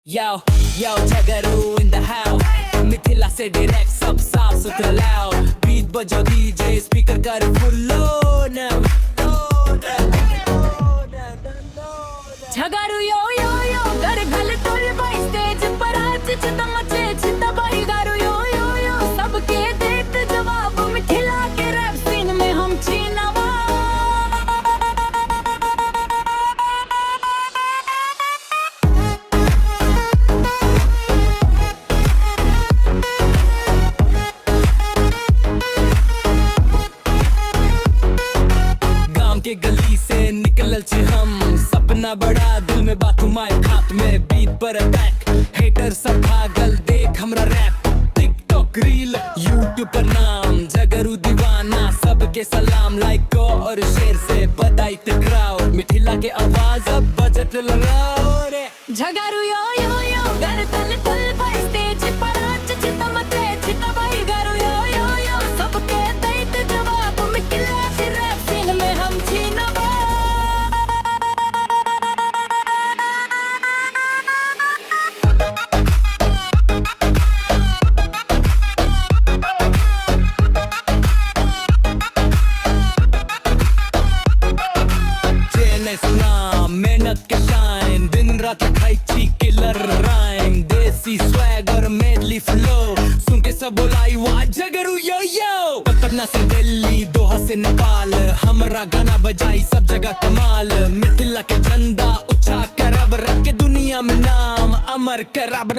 Yo, yo, Jagaru in the house. Mithila से direct सब साफ सुथरा लाओ. बीट बजाओ डीजे स्पीकर कर full load. Jagaru yo yo yo कर गल तोड़ बाई स्टेज पर आज चिता मचे चिता by garu yo yo yo सबके देते जवाब मिथिला के रैप सीन में हम चीनावा. गांव के गली से निकलल छे हम. सपना बड़ा दिल में बात माय खात में. बीट पर अटैक हेटर सब भागल. देख हमरा रैप टिकटॉक रील यूट्यूब पर नाम जगरू दीवाना. सबके सलाम लाइक और शेयर से बधाई टकराओ. मिथिला के आवाज अब बजट लगाओ रे. Jagaru yo yo yo कर तल तल बाई स्टेज पर आज चिता मचे चिता by garu yo yo yo सबके देते जवाब मिथिला के रैप सीन में हम चीनावा. सुना मेहनत के शाइन दिन रात खाई थी किलर राइम. देसी स्वैग और मेडली फ्लो सुन के सब बोलाई वाह जगरू यो यो. पटना से दिल्ली दोहा से नेपाल हमरा गाना बजाई सब जगह कमाल. मिथिला के झंडा ऊंचा करब रख के दुनिया में नाम अमर करब.